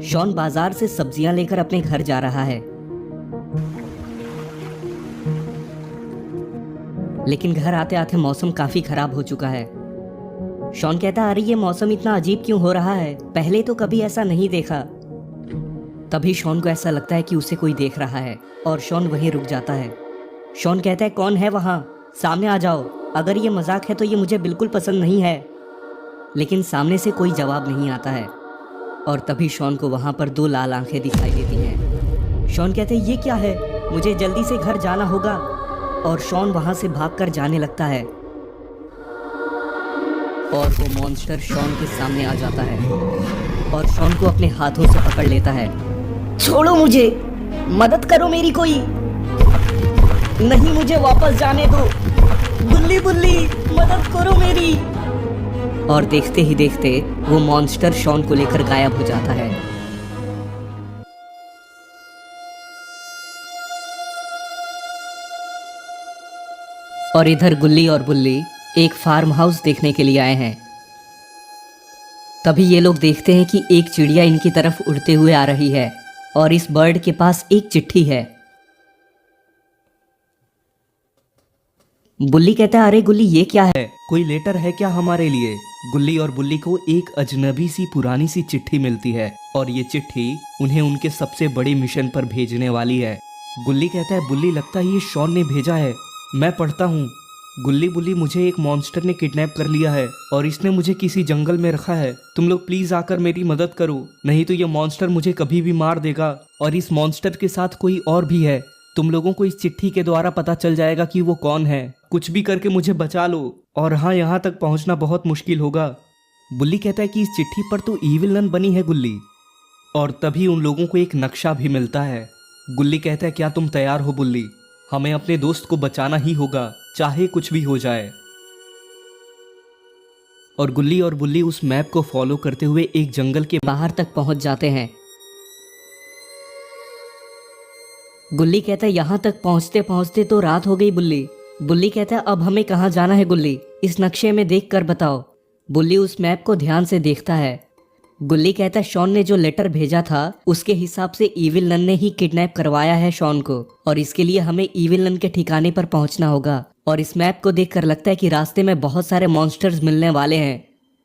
Shawn बाजार से सब्जियां लेकर अपने घर जा रहा है, लेकिन घर आते आते मौसम काफी खराब हो चुका है। शॉन कहता है, अरे ये मौसम इतना अजीब क्यों हो रहा है, पहले तो कभी ऐसा नहीं देखा। तभी शॉन को ऐसा लगता है कि उसे कोई देख रहा है और शॉन वहीं रुक जाता है। शॉन कहता है, कौन है वहाँ, सामने आ जाओ, अगर ये मजाक है तो ये मुझे बिल्कुल पसंद नहीं है। लेकिन सामने से कोई जवाब नहीं आता है और तभी शॉन को वहाँ पर दो लाल आंखें दिखाई देती हैं। शॉन कहते हैं, ये क्या है, मुझे जल्दी से घर जाना होगा। और शॉन वहाँ से भागकर जाने लगता है और वो मॉन्स्टर शॉन के सामने आ जाता है और शॉन को अपने हाथों से पकड़ लेता है। छोड़ो मुझे, मदद करो मेरी कोई, नहीं मुझे वापस जाने दो, बुल्ली बुल्ली मदद करो मेरी। और देखते ही देखते वो मॉन्स्टर शॉन को लेकर गायब हो जाता है। और इधर गुल्ली और बुल्ली एक फार्म हाउस देखने के लिए आए हैं। तभी ये लोग देखते हैं कि एक चिड़िया इनकी तरफ उड़ते हुए आ रही है और इस बर्ड के पास एक चिट्ठी है। बुल्ली कहता है, अरे गुल्ली ये क्या है, कोई लेटर है क्या हमारे लिए? गुल्ली और बुल्ली को एक अजनबी सी पुरानी सी चिट्ठी मिलती है और ये चिट्ठी उन्हें उनके सबसे बड़े मिशन पर भेजने वाली है। गुल्ली कहता है, बुल्ली लगता है ये शॉन ने भेजा है, मैं पढ़ता हूँ। गुल्ली बुल्ली, मुझे एक मॉन्स्टर ने किडनैप कर लिया है और इसने मुझे किसी जंगल में रखा है, तुम लोग प्लीज आकर मेरी मदद करो, नहीं तो ये मॉन्स्टर मुझे कभी भी मार देगा। और इस मॉन्स्टर के साथ कोई और भी है, तुम लोगों को इस चिट्ठी के द्वारा पता चल जाएगा कि वो कौन है, कुछ भी करके मुझे बचा लो। और हाँ, यहाँ तक पहुँचना बहुत मुश्किल होगा। बुल्ली कहता है कि इस चिट्ठी पर तो ईविल नन बनी है गुल्ली। और तभी उन लोगों को एक नक्शा भी मिलता है। गुल्ली कहता है, क्या तुम तैयार हो बुल्ली, हमें अपने दोस्त को बचाना ही होगा, चाहे कुछ भी हो जाए। और गुल्ली और बुल्ली उस मैप को फॉलो करते हुए एक जंगल के बाहर तक पहुंच जाते हैं। गुल्ली कहता है, यहाँ तक पहुंचते पहुंचते तो रात हो गई बुल्ली। बुल्ली कहता है, अब हमें कहाँ जाना है गुल्ली, इस नक्शे में देख कर बताओ। बुल्ली उस मैप को ध्यान से देखता है। गुल्ली कहता है, शॉन ने जो लेटर भेजा था उसके हिसाब से ईविल नन ने ही किडनैप करवाया है शॉन को, और इसके लिए हमें ईविल नन के ठिकाने पर पहुंचना होगा। और इस मैप को देखकर लगता है कि रास्ते में बहुत सारे मॉन्स्टर्स मिलने वाले हैं।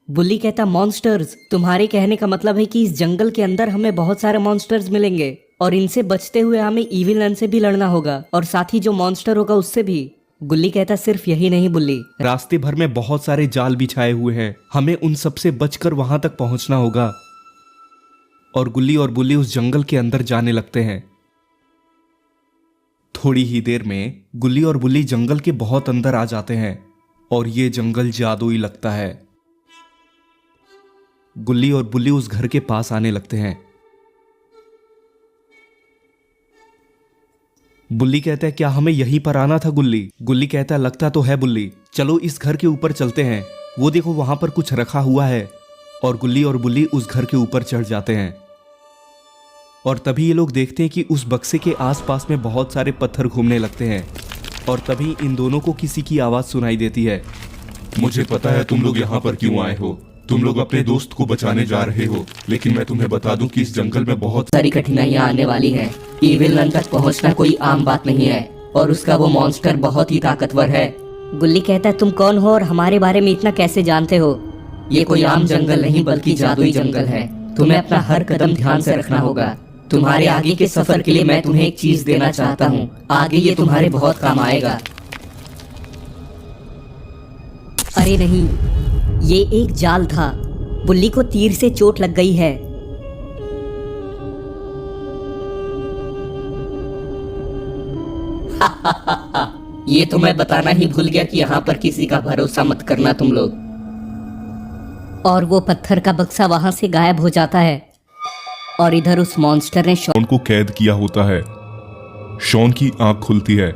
बुल्ली कहता, मॉन्स्टर्स, तुम्हारे कहने का मतलब है कि इस जंगल के अंदर हमें बहुत सारे मॉन्स्टर्स मिलेंगे और इनसे बचते हुए हमें ईविल नन से भी लड़ना होगा और साथ ही जो मॉन्स्टर होगा उससे भी। गुल्ली कहता, सिर्फ यही नहीं बुल्ली, रास्ते भर में बहुत सारे जाल बिछाए हुए हैं, हमें उन सब से बचकर वहां तक पहुंचना होगा। और गुल्ली और बुल्ली उस जंगल के अंदर जाने लगते हैं। थोड़ी ही देर में गुल्ली और बुल्ली जंगल के बहुत अंदर आ जाते हैं और ये जंगल जादुई लगता है। गुल्ली और बुल्ली उस घर के पास आने लगते हैं। बुल्ली कहता है, क्या हमें यहीं पर आना था गुल्ली? गुल्ली कहता है, लगता तो है बुल्ली, चलो इस घर के ऊपर चलते हैं, वो देखो वहां पर कुछ रखा हुआ है। और गुल्ली और बुल्ली उस घर के ऊपर चढ़ जाते हैं और तभी ये लोग देखते हैं कि उस बक्से के आसपास में बहुत सारे पत्थर घूमने लगते हैं। और तभी इन दोनों को किसी की आवाज सुनाई देती है। मुझे पता है तुम लोग यहाँ पर क्यों आए हो, तुम लोग अपने दोस्त को बचाने जा रहे हो, लेकिन मैं तुम्हें बता दूं कि इस जंगल में बहुत सारी कठिनाइयां आने वाली हैं। ईविल नन तक पहुंचना कोई आम बात नहीं है और उसका वो मॉन्स्टर बहुत ही ताकतवर है। गुल्ली कहता है, तुम कौन हो और हमारे बारे में इतना कैसे जानते हो? ये कोई आम जंगल नहीं बल्कि जादुई जंगल है, तुम्हें अपना हर कदम ध्यान से रखना होगा। तुम्हारे आगे के सफर के लिए मैं तुम्हें एक चीज देना चाहता हूँ, आगे ये तुम्हारे बहुत काम आएगा। अरे नहीं, ये एक जाल था, बुल्ली को तीर से चोट लग गई है। ये तो मैं बताना ही भूल गया कि यहाँ पर किसी का भरोसा मत करना तुम लोग। और वो पत्थर का बक्सा वहां से गायब हो जाता है और इधर उस मॉन्स्टर ने शॉन को कैद किया होता है। शॉन की आंख खुलती है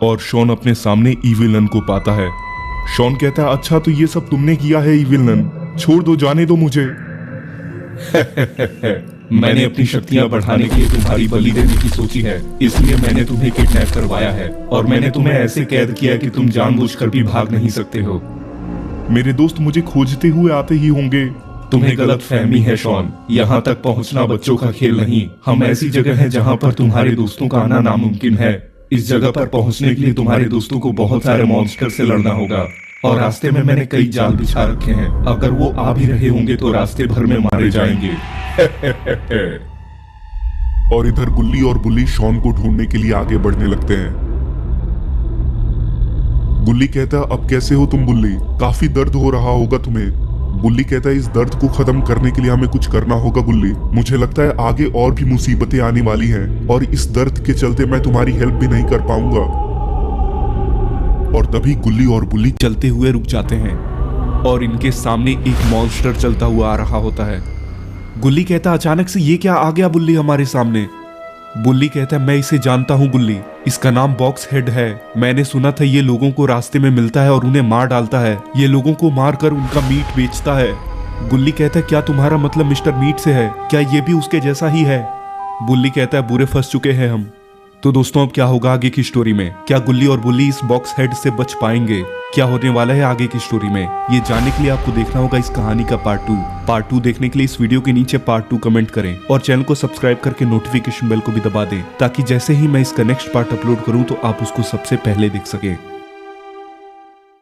और शॉन अपने सामने ईविल नन को पाता है। शॉन कहता है, अच्छा तो ये सब तुमने किया है ईविल नन, छोड़ दो, जाने दो मुझे। मैंने अपनी शक्तियाँ बढ़ाने के लिए तुम्हारी बलि देने की सोची है, इसलिए मैंने तुम्हें किडनैप करवाया है और मैंने तुम्हें ऐसे कैद किया कि तुम जानबूझकर भी भाग नहीं सकते हो। मेरे दोस्त मुझे खोजते हुए आते ही होंगे। तुम्हें गलत फहमी है शॉन, यहाँ तक पहुँचना बच्चों का खेल नहीं। हम ऐसी जगह है जहाँ पर तुम्हारे दोस्तों का आना नामुमकिन है। इस जगह पर पहुँचने के लिए तुम्हारे दोस्तों को बहुत सारे मॉन्स्टर से लड़ना होगा और रास्ते में मैंने कई जाल बिछा रखे हैं। अगर वो आ भी रहे होंगे तो रास्ते भर में मारे जाएंगे। और इधर गुल्ली और बुल्ली शॉन को ढूंढने के लिए आगे बढ़ने लगते हैं। गुल्ली कहता है, अब कैसे हो तुम बुल्ली? काफी दर्द हो रहा होगा तुम्हें। बुल्ली कहता है, इस दर्द को खत्म करने के लिए हमें कुछ करना होगा गुल्ली। मुझे लगता है आगे और भी मुसीबतें आने वाली हैं और इस दर्द के चलते मैं तुम्हारी हेल्प भी नहीं कर पाऊंगा। और तभी गुल्ली और बुल्ली चलते हुए रुक जाते हैं और इनके सामने एक मॉन्स्टर चलता हुआ आ रहा होता है। गुल्ली कहता, अचानक से ये क्या आ गया बुल्ली हमारे सामने? बुल्ली कहता है, मैं इसे जानता हूँ गुल्ली, इसका नाम बॉक्स हेड है। मैंने सुना था ये लोगों को रास्ते में मिलता है और उन्हें मार डालता है। ये लोगों को मारकर उनका मीट बेचता है। गुल्ली कहता है, क्या तुम्हारा मतलब मिस्टर मीट से है? क्या ये भी उसके जैसा ही है? बुल्ली कहता है, बुरे फंस चुके हैं हम। तो दोस्तों अब क्या होगा आगे की स्टोरी में? क्या गुल्ली और बुल्ली इस बॉक्स हेड से बच पाएंगे? क्या होने वाला है आगे की स्टोरी में, ये जानने के लिए आपको देखना होगा इस कहानी का पार्ट 2 देखने के लिए इस वीडियो के नीचे पार्ट 2 कमेंट करें और चैनल को सब्सक्राइब करके नोटिफिकेशन बेल को भी दबा दें ताकि जैसे ही मैं इसका नेक्स्ट पार्ट अपलोड करूं तो आप उसको सबसे पहले देख सकें।